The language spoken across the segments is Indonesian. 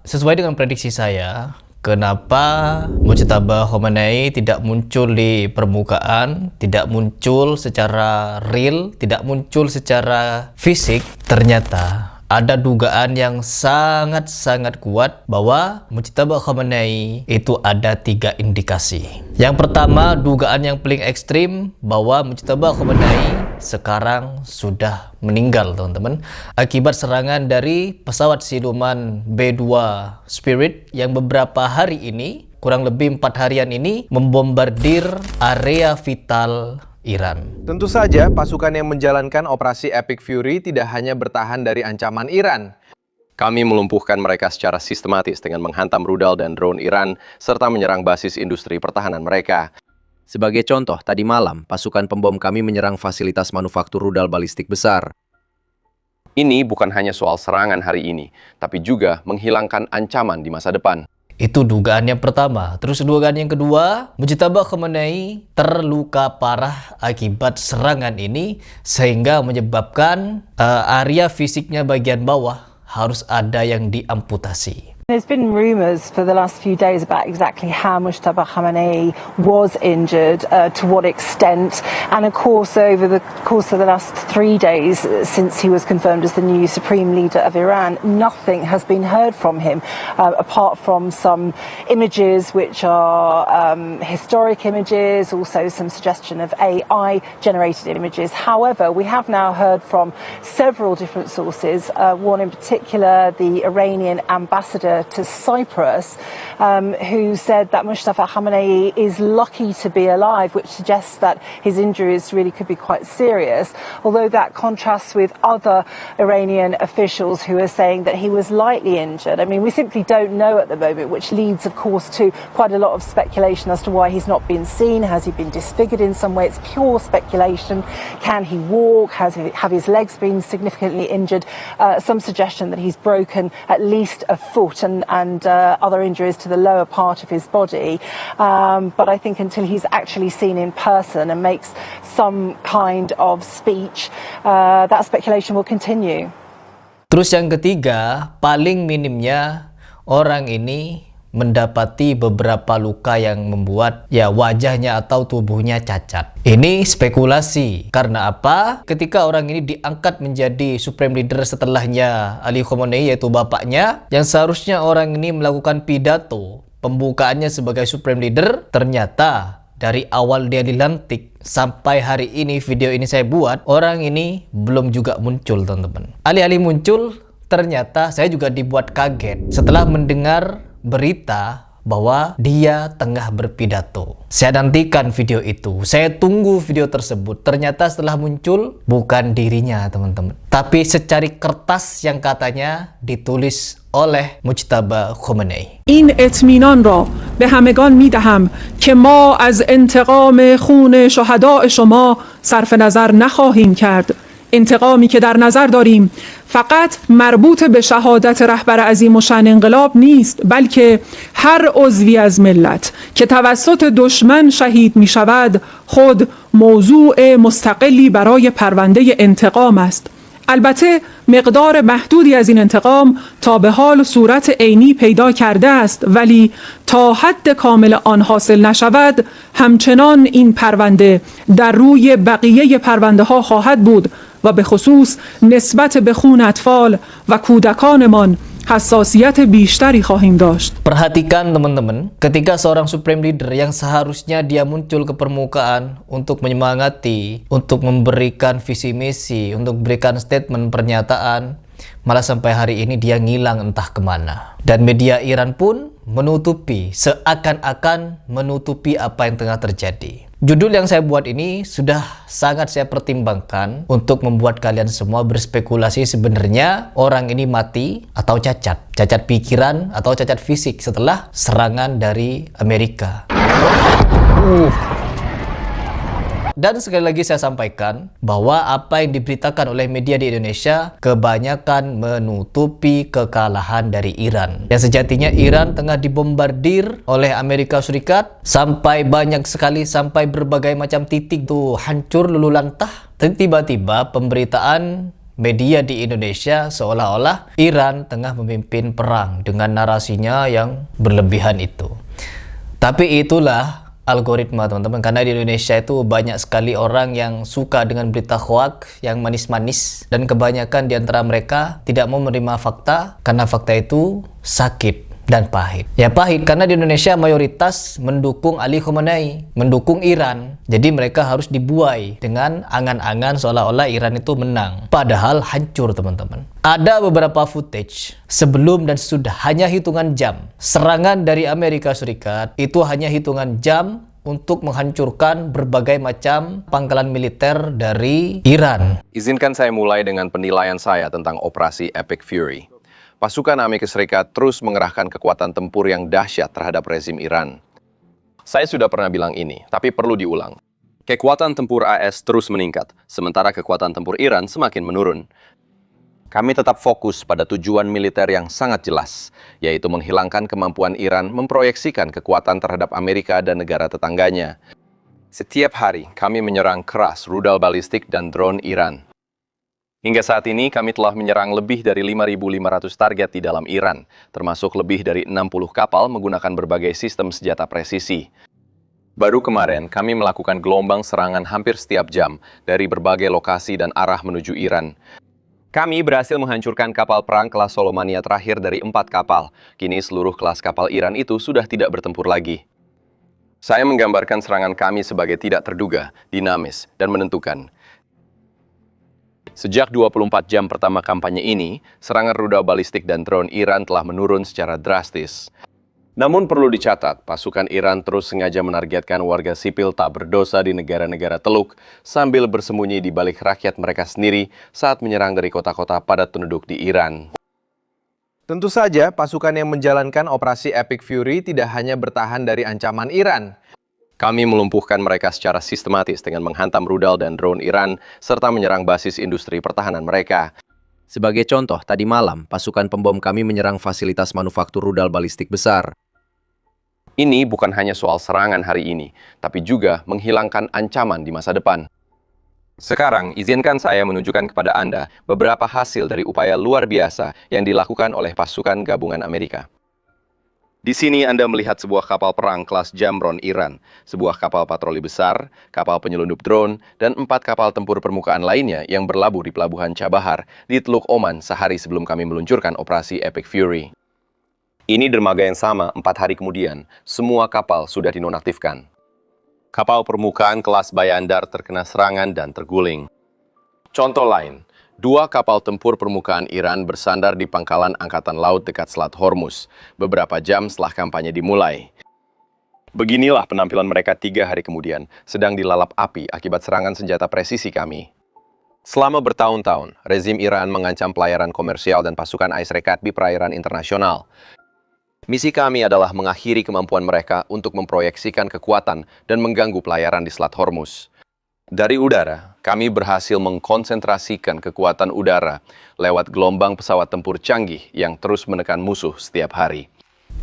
Sesuai dengan prediksi saya, kenapa Mujtaba Khomeini tidak muncul di permukaan, tidak muncul secara real, tidak muncul secara fisik? Ternyata ada dugaan yang sangat-sangat kuat bahwa Mujtaba Khomeini itu ada 3 indikasi. Yang pertama, dugaan yang paling ekstrim bahwa Mujtaba Khomeini sekarang sudah meninggal, teman-teman, akibat serangan dari pesawat siluman B-2 Spirit yang beberapa hari ini, kurang lebih 4 harian ini, membombardir area vital Iran. Tentu saja pasukan yang menjalankan operasi Epic Fury tidak hanya bertahan dari ancaman Iran. Kami melumpuhkan mereka secara sistematis dengan menghantam rudal dan drone Iran serta menyerang basis industri pertahanan mereka. Sebagai contoh, tadi malam pasukan pembom kami menyerang fasilitas manufaktur rudal balistik besar. Ini bukan hanya soal serangan hari ini, tapi juga menghilangkan ancaman di masa depan. Itu dugaan yang pertama. Terus dugaan yang kedua, Mujtaba Khomeini terluka parah akibat serangan ini sehingga menyebabkan area fisiknya bagian bawah harus ada yang diamputasi. There's been rumours for the last few days about exactly how Mujtaba Khomeini was injured, to what extent, and of course over the course of the last 3 days since he was confirmed as the new supreme leader of Iran, nothing has been heard from him, apart from some images which are historic images, also some suggestion of AI generated images. However, we have now heard from several different sources, one in particular the Iranian ambassador to Cyprus, who said that Mujtaba Khomeini is lucky to be alive, which suggests that his injuries really could be quite serious, although that contrasts with other Iranian officials who are saying that he was lightly injured. I mean, we simply don't know at the moment, which leads, of course, to quite a lot of speculation as to why he's not been seen. Has he been disfigured in some way? It's pure speculation. Can he walk? Have his legs been significantly injured? Some suggestion that he's broken at least a foot and other injuries to the lower part of his body. But I think until he's actually seen in person and makes some kind of speech, that speculation will continue. Terus yang ketiga, paling minimnya orang ini mendapati beberapa luka yang membuat wajahnya atau tubuhnya cacat. Ini spekulasi. Karena apa? Ketika orang ini diangkat menjadi supreme leader setelahnya Ali Khomeini, yaitu bapaknya, yang seharusnya orang ini melakukan pidato pembukaannya sebagai supreme leader, ternyata dari awal dia dilantik sampai hari ini video ini saya buat, orang ini belum juga muncul, teman-teman. Alih-alih muncul, ternyata saya juga dibuat kaget setelah mendengar berita bahwa dia tengah berpidato. Saya nantikan video itu, saya tunggu video tersebut. Ternyata setelah muncul, bukan dirinya, teman-teman, tapi secari kertas yang katanya ditulis oleh Mujtaba Khomeini. این اطمینان را به همگان می‌دهم که ما از انتقام خون شهداء شما صرف نظر نخواهیم کرد. انتقامی که در نظر داریم فقط مربوط به شهادت رهبر عظیم الشأن انقلاب نیست، بلکه هر عضوی از ملت که توسط دشمن شهید می شود خود موضوع مستقلی برای پرونده انتقام است. البته مقدار محدودی از این انتقام تا به حال صورت عینی پیدا کرده است، ولی تا حد کامل آن حاصل نشود همچنان این پرونده در روی بقیه پرونده ها خواهد بود و به خصوص نسبت به خون اطفال و کودکانمان حساسیت بیشتری خواهیم داشت. Perhatikan, teman-teman, ketika seorang supreme leader yang seharusnya dia muncul ke permukaan untuk menyemangati, untuk memberikan visi misi, untuk berikan statement pernyataan, malah sampai hari ini dia ngilang entah kemana. Dan media Iran pun menutupi, seakan-akan menutupi apa yang tengah terjadi. Judul yang saya buat ini sudah sangat saya pertimbangkan untuk membuat kalian semua berspekulasi sebenarnya orang ini mati atau cacat. Cacat pikiran atau cacat fisik setelah serangan dari Amerika. Dan sekali lagi saya sampaikan bahwa apa yang diberitakan oleh media di Indonesia kebanyakan menutupi kekalahan dari Iran. Yang sejatinya Iran tengah dibombardir oleh Amerika Serikat sampai banyak sekali, sampai berbagai macam titik tuh hancur luluh lantah. Dan tiba-tiba pemberitaan media di Indonesia seolah-olah Iran tengah memimpin perang dengan narasinya yang berlebihan itu. Tapi itulah algoritma teman-teman, karena di Indonesia itu banyak sekali orang yang suka dengan berita hoax yang manis-manis, dan kebanyakan di antara mereka tidak mau menerima fakta karena fakta itu sakit dan pahit. Ya pahit karena di Indonesia mayoritas mendukung Ali Khamenei, mendukung Iran. Jadi mereka harus dibuai dengan angan-angan seolah-olah Iran itu menang. Padahal hancur teman-teman. Ada beberapa footage sebelum dan sesudah, hanya hitungan jam. Serangan dari Amerika Serikat itu hanya hitungan jam untuk menghancurkan berbagai macam pangkalan militer dari Iran. Izinkan saya mulai dengan penilaian saya tentang operasi Epic Fury. Pasukan Amerika Serikat terus mengerahkan kekuatan tempur yang dahsyat terhadap rezim Iran. Saya sudah pernah bilang ini, tapi perlu diulang. Kekuatan tempur AS terus meningkat, sementara kekuatan tempur Iran semakin menurun. Kami tetap fokus pada tujuan militer yang sangat jelas, yaitu menghilangkan kemampuan Iran memproyeksikan kekuatan terhadap Amerika dan negara tetangganya. Setiap hari, kami menyerang keras rudal balistik dan drone Iran. Hingga saat ini, kami telah menyerang lebih dari 5.500 target di dalam Iran, termasuk lebih dari 60 kapal menggunakan berbagai sistem senjata presisi. Baru kemarin, kami melakukan gelombang serangan hampir setiap jam dari berbagai lokasi dan arah menuju Iran. Kami berhasil menghancurkan kapal perang kelas Solomania terakhir dari 4 kapal. Kini seluruh kelas kapal Iran itu sudah tidak bertempur lagi. Saya menggambarkan serangan kami sebagai tidak terduga, dinamis, dan menentukan. Sejak 24 jam pertama kampanye ini, serangan rudal balistik dan drone Iran telah menurun secara drastis. Namun perlu dicatat, pasukan Iran terus sengaja menargetkan warga sipil tak berdosa di negara-negara Teluk sambil bersembunyi di balik rakyat mereka sendiri saat menyerang dari kota-kota padat penduduk di Iran. Tentu saja, pasukan yang menjalankan operasi Epic Fury tidak hanya bertahan dari ancaman Iran. Kami melumpuhkan mereka secara sistematis dengan menghantam rudal dan drone Iran, serta menyerang basis industri pertahanan mereka. Sebagai contoh, tadi malam, pasukan pembom kami menyerang fasilitas manufaktur rudal balistik besar. Ini bukan hanya soal serangan hari ini, tapi juga menghilangkan ancaman di masa depan. Sekarang, izinkan saya menunjukkan kepada Anda beberapa hasil dari upaya luar biasa yang dilakukan oleh pasukan gabungan Amerika. Di sini Anda melihat sebuah kapal perang kelas Jamron Iran, sebuah kapal patroli besar, kapal penyelundup drone, dan 4 kapal tempur permukaan lainnya yang berlabuh di pelabuhan Chabahar di Teluk Oman sehari sebelum kami meluncurkan operasi Epic Fury. Ini dermaga yang sama 4 hari kemudian, semua kapal sudah dinonaktifkan. Kapal permukaan kelas Bayandar terkena serangan dan terguling. Contoh lain, 2 kapal tempur permukaan Iran bersandar di pangkalan Angkatan Laut dekat Selat Hormuz, beberapa jam setelah kampanye dimulai. Beginilah penampilan mereka 3 hari kemudian, sedang dilalap api akibat serangan senjata presisi kami. Selama bertahun-tahun, rezim Iran mengancam pelayaran komersial dan pasukan AS di perairan internasional. Misi kami adalah mengakhiri kemampuan mereka untuk memproyeksikan kekuatan dan mengganggu pelayaran di Selat Hormuz. Dari udara, kami berhasil mengkonsentrasikan kekuatan udara lewat gelombang pesawat tempur canggih yang terus menekan musuh setiap hari.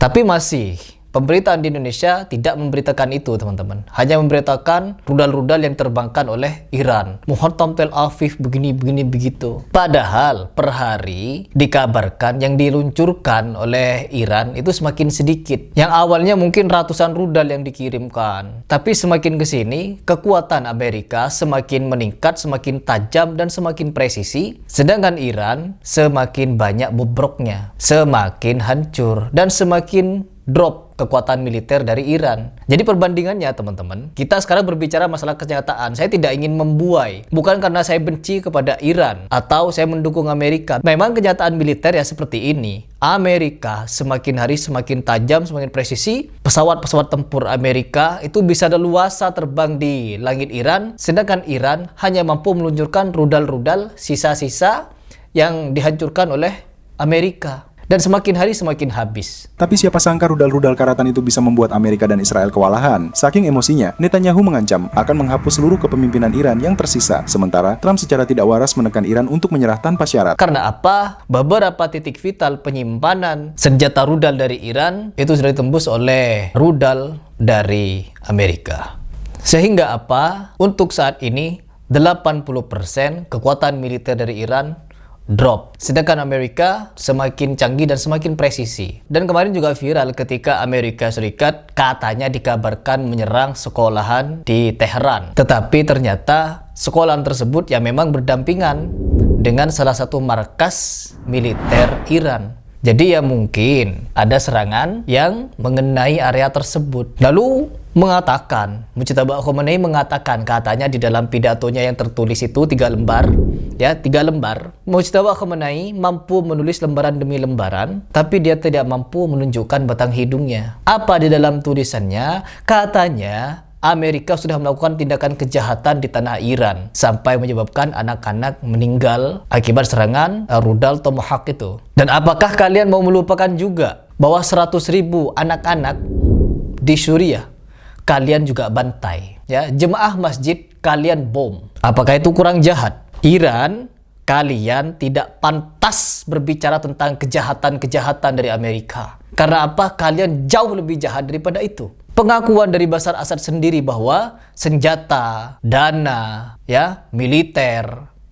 Tapi masih, pemberitaan di Indonesia tidak memberitakan itu teman-teman. Hanya memberitakan rudal-rudal yang terbangkan oleh Iran. Muhammad Tel Aviv begini begitu. Padahal per hari dikabarkan yang diluncurkan oleh Iran itu semakin sedikit. Yang awalnya mungkin ratusan rudal yang dikirimkan. Tapi semakin ke sini, kekuatan Amerika semakin meningkat, semakin tajam dan semakin presisi. Sedangkan Iran semakin banyak bobroknya, semakin hancur dan semakin drop kekuatan militer dari Iran. Jadi perbandingannya teman-teman, kita sekarang berbicara masalah kenyataan. Saya tidak ingin membuai, bukan karena saya benci kepada Iran atau saya mendukung Amerika. Memang kenyataan militer ya seperti ini. Amerika semakin hari semakin tajam, semakin presisi. Pesawat-pesawat tempur Amerika itu bisa leluasa terbang di langit Iran, sedangkan Iran hanya mampu meluncurkan rudal-rudal sisa-sisa yang dihancurkan oleh Amerika. Dan semakin hari semakin habis. Tapi siapa sangka rudal-rudal karatan itu bisa membuat Amerika dan Israel kewalahan. Saking emosinya, Netanyahu mengancam akan menghapus seluruh kepemimpinan Iran yang tersisa. Sementara Trump secara tidak waras menekan Iran untuk menyerah tanpa syarat. Karena apa? Beberapa titik vital penyimpanan senjata rudal dari Iran itu sudah ditembus oleh rudal dari Amerika. Sehingga apa? Untuk saat ini 80% kekuatan militer dari Iran drop. Sedangkan Amerika semakin canggih dan semakin presisi. Dan kemarin juga viral ketika Amerika Serikat katanya dikabarkan menyerang sekolahan di Teheran. Tetapi ternyata sekolahan tersebut ya memang berdampingan dengan salah satu markas militer Iran. Jadi ya mungkin ada serangan yang mengenai area tersebut. Lalu Mujtaba Khomeini mengatakan, katanya di dalam pidatonya yang tertulis itu 3 lembar, ya 3 lembar. Mujtaba Khomeini mampu menulis lembaran demi lembaran, tapi dia tidak mampu menunjukkan batang hidungnya. Apa di dalam tulisannya? Katanya Amerika sudah melakukan tindakan kejahatan di tanah Iran sampai menyebabkan anak-anak meninggal akibat serangan rudal Tomahawk itu. Dan apakah kalian mau melupakan juga bahwa 100.000 anak-anak di Suriah kalian juga bantai, ya, jemaah masjid kalian bom? Apakah itu kurang jahat? Iran, kalian tidak pantas berbicara tentang kejahatan-kejahatan dari Amerika. Karena apa? Kalian jauh lebih jahat daripada itu. Pengakuan dari Bashar Assad sendiri bahwa senjata, dana, ya, militer,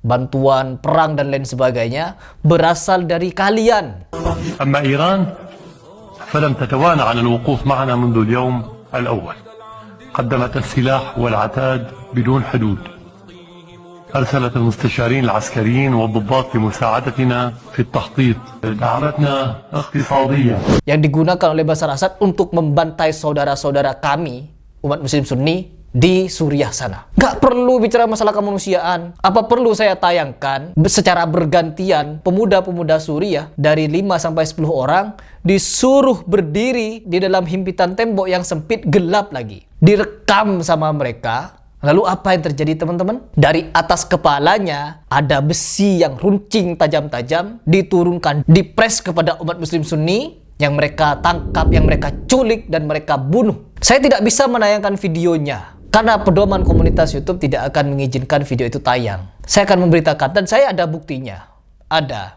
bantuan perang dan lain sebagainya berasal dari kalian. أما إيران فلم تتوانى عن الوقوف معنا منذ اليوم الأول. قدمت السلاح والعتاد بدون حدود. أرسلت المستشارين العسكريين والضباط لمساعدتنا في التخطيط. دعمتنا اقتصاديا. Yang digunakan oleh Bashar Assad untuk membantai saudara-saudara kami, umat muslim Sunni, di Suriah sana. Gak perlu bicara masalah kemanusiaan. Apa perlu saya tayangkan secara bergantian pemuda-pemuda Suriah dari 5-10 orang disuruh berdiri di dalam himpitan tembok yang sempit gelap lagi. Direkam sama mereka. Lalu apa yang terjadi teman-teman? Dari atas kepalanya ada besi yang runcing tajam-tajam diturunkan, dipres kepada umat muslim Sunni yang mereka tangkap, yang mereka culik dan mereka bunuh. Saya tidak bisa menayangkan videonya karena pedoman komunitas YouTube tidak akan mengizinkan video itu tayang. Saya akan memberitakan dan saya ada buktinya. Ada.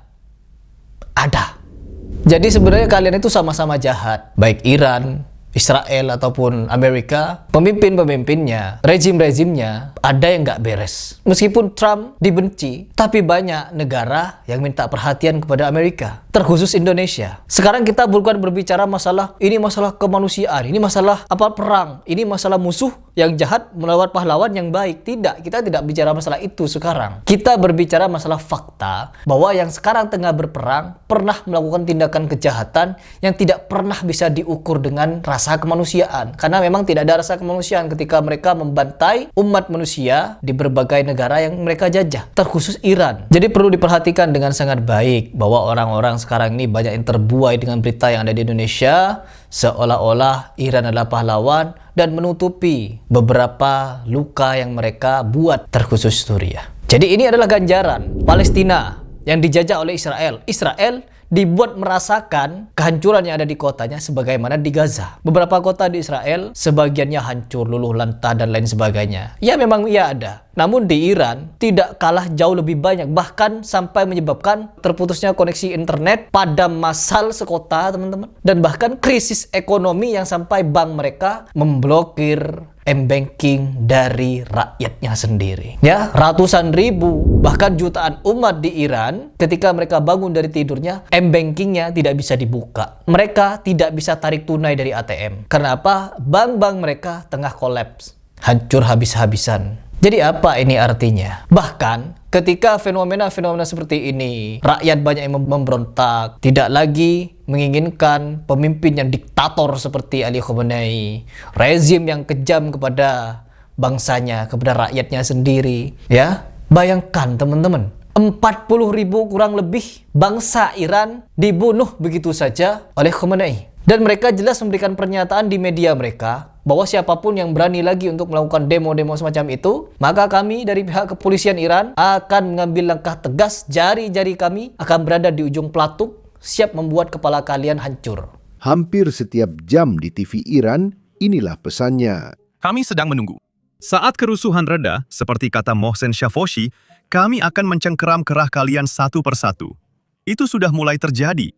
Jadi sebenarnya kalian itu sama-sama jahat. Baik Iran, Israel ataupun Amerika, pemimpin-pemimpinnya, rezim-rezimnya ada yang nggak beres. Meskipun Trump dibenci, tapi banyak negara yang minta perhatian kepada Amerika, terkhusus Indonesia. Sekarang kita bukan berbicara masalah ini masalah kemanusiaan, ini masalah apa perang, ini masalah musuh yang jahat melawan pahlawan yang baik. Tidak, kita tidak bicara masalah itu sekarang. Kita berbicara masalah fakta bahwa yang sekarang tengah berperang pernah melakukan tindakan kejahatan yang tidak pernah bisa diukur dengan rasa kemanusiaan. Karena memang tidak ada rasa kemanusiaan ketika mereka membantai umat manusia di berbagai negara yang mereka jajah, terkhusus Iran. Jadi perlu diperhatikan dengan sangat baik bahwa orang-orang sekarang ini banyak yang terbuai dengan berita yang ada di Indonesia seolah-olah Iran adalah pahlawan dan menutupi beberapa luka yang mereka buat, terkhusus Suriah. Jadi ini adalah ganjaran Palestina yang dijajah oleh Israel. Israel dibuat merasakan kehancuran yang ada di kotanya sebagaimana di Gaza. Beberapa kota di Israel sebagiannya hancur, luluh lantah dan lain sebagainya. Ya memang ya ada. Namun di Iran tidak kalah jauh lebih banyak, bahkan sampai menyebabkan terputusnya koneksi internet, padam massal sekota teman-teman, dan bahkan krisis ekonomi yang sampai bank mereka memblokir m-banking dari rakyatnya sendiri. Ya, ratusan ribu bahkan jutaan umat di Iran ketika mereka bangun dari tidurnya, m-bankingnya tidak bisa dibuka. Mereka tidak bisa tarik tunai dari ATM. Karena apa? Bank-bank mereka tengah kolaps, hancur habis-habisan. Jadi apa ini artinya? Bahkan ketika fenomena-fenomena seperti ini, rakyat banyak yang memberontak, tidak lagi menginginkan pemimpin yang diktator seperti Ali Khomeini, rezim yang kejam kepada bangsanya, kepada rakyatnya sendiri. Ya, bayangkan teman-teman, 40.000 kurang lebih bangsa Iran dibunuh begitu saja oleh Khomeini. Dan mereka jelas memberikan pernyataan di media mereka bahwa siapapun yang berani lagi untuk melakukan demo-demo semacam itu, maka kami dari pihak kepolisian Iran akan mengambil langkah tegas, jari-jari kami akan berada di ujung pelatuk, siap membuat kepala kalian hancur. Hampir setiap jam di TV Iran, inilah pesannya. Kami sedang menunggu. Saat kerusuhan reda, seperti kata Mohsen Shafoshi, kami akan mencengkeram kerah kalian satu persatu. Itu sudah mulai terjadi.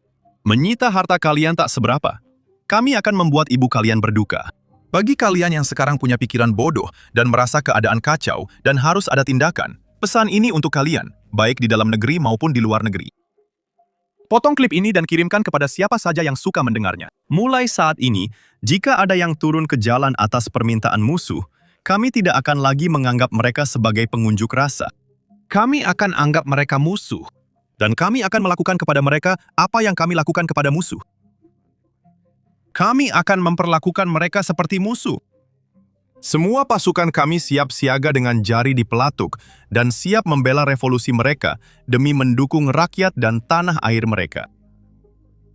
Menyita harta kalian tak seberapa. Kami akan membuat ibu kalian berduka. Bagi kalian yang sekarang punya pikiran bodoh dan merasa keadaan kacau dan harus ada tindakan, pesan ini untuk kalian, baik di dalam negeri maupun di luar negeri. Potong klip ini dan kirimkan kepada siapa saja yang suka mendengarnya. Mulai saat ini, jika ada yang turun ke jalan atas permintaan musuh, kami tidak akan lagi menganggap mereka sebagai pengunjuk rasa. Kami akan anggap mereka musuh, dan kami akan melakukan kepada mereka apa yang kami lakukan kepada musuh. Kami akan memperlakukan mereka seperti musuh. Semua pasukan kami siap siaga dengan jari di pelatuk dan siap membela revolusi mereka demi mendukung rakyat dan tanah air mereka.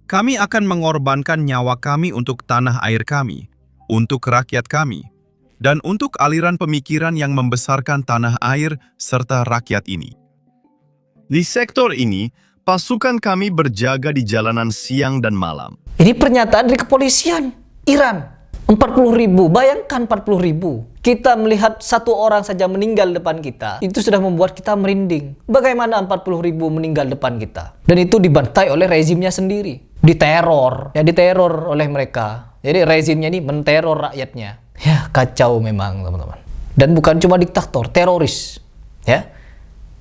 Kami akan mengorbankan nyawa kami untuk tanah air kami, untuk rakyat kami, dan untuk aliran pemikiran yang membesarkan tanah air serta rakyat ini. Di sektor ini, pasukan kami berjaga di jalanan siang dan malam. Ini pernyataan dari kepolisian Iran. 40.000, bayangkan 40.000. Kita melihat satu orang saja meninggal depan kita, itu sudah membuat kita merinding. Bagaimana 40.000 meninggal depan kita? Dan itu dibantai oleh rezimnya sendiri. Diteror, ya diteror oleh mereka. Jadi rezimnya ini menteror rakyatnya. Ya kacau memang teman-teman. Dan bukan cuma diktator, teroris. Ya,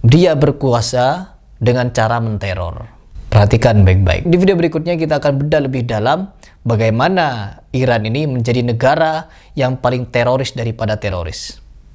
dia berkuasa dengan cara menteror. Perhatikan baik-baik. Di video berikutnya kita akan bedah lebih dalam bagaimana Iran ini menjadi negara yang paling teroris daripada teroris.